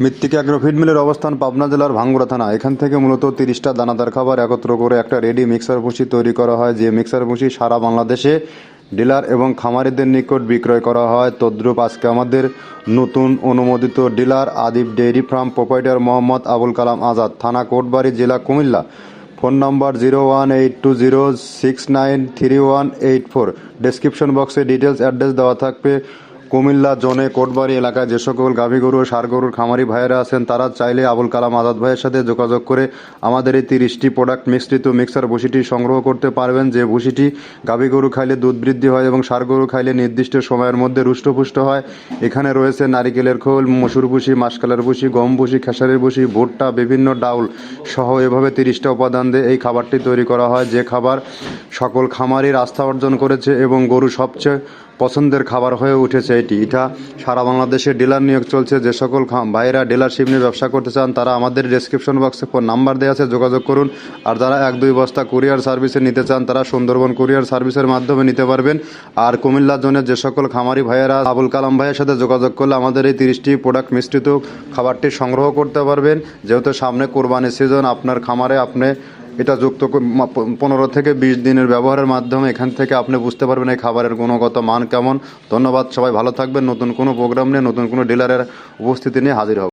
মৃত্তিকা agro feed মিলের অবস্থান পাবনা জেলার ভাঙ্গুড়া থানা। এখান থেকে মূলত 30টা দানাদার খাবার একত্র করে একটা রেডি মিক্সার ভুসি তৈরি করা হয়, যে মিক্সার ভুসি সারা বাংলাদেশে ডিলার এবং খামারিদের নিকট বিক্রয় করা হয়। তদ্রূপ আজকে আমাদের নতুন অনুমোদিত dealer Adib dairy farm proprietor Mohammad Abul Kalam Azad, থানা কোটবাড়ি, জেলা কুমিল্লা। Phone number 01820693184। ডেসক্রিপশন বক্সে ডিটেলস অ্যাড্রেস দেওয়া থাকবে। কুমিল্লা জোনে কোটবাড়ি এলাকায় যে সকল গাভী গরু ও ষাঁড় গরুর খামারি ভাইয়েরা আছেন, তারা চাইলে আবুল কালাম আজাদ ভাইয়ের সাথে যোগাযোগ করে আমাদের এই 30টি প্রোডাক্ট মিশ্রিত মিক্সার ভুসিটি সংগ্রহ করতে পারবেন। যে ভুসিটি গাভী গরু খাইলে দুধ বৃদ্ধি হয় এবং ষাঁড় গরু খাইলে নির্দিষ্ট সময়ের মধ্যে রুষ্টপুষ্ট হয়। এখানে রয়েছে নারিকেলের খোল, মসুর ভুসি, মাসকালের ভুসি, গম ভুসি, খেসারির ভুসি, ভুট্টা, বিভিন্ন ডাউল সহ এভাবে 30টা উপাদান দিয়ে এই খাবারটি তৈরি করা হয়, যে খাবার সকল খামারির আস্থা অর্জন করেছে এবং গরু সবচেয়ে পছন্দের খাবার হয়ে উঠেছে। এটা সারা বাংলাদেশে ডিলার নিয়োগ চলছে। যে সকল ভাইয়েরা ডিলারশিপ নিয়ে ব্যবসা করতে চান, তারা আমাদের ডেসক্রিপশন বক্সে ফোন নাম্বার দেওয়া আছে, যোগাযোগ করুন। আর যারা 1-2 বস্তা কুরিয়ার সার্ভিসে নিতে চান, তারা সুন্দরবন কুরিয়ার সার্ভিসের মাধ্যমে নিতে পারবেন। আর কুমিল্লা জোনের যে সকল খামারি ভাইয়েরা আবুল কালাম ভাইয়ের সাথে যোগাযোগ করলে আমাদের এই 30টি প্রোডাক্ট মিশ্রিত খাবারটি সংগ্রহ করতে পারবেন। যেহেতু সামনে কোরবানি সিজন, আপনার খামারে আপনি এটা যুক্ত 15 থেকে 20 দিনের ব্যবহারের মাধ্যমে এখান থেকে আপনি বুঝতে পারবেন এই খাবারের গুণগত মান কেমন। ধন্যবাদ, সবাই ভালো থাকবেন। নতুন কোনো প্রোগ্রাম নিয়ে, নতুন কোনো ডিলারের উপস্থিতি নিয়ে হাজির হব।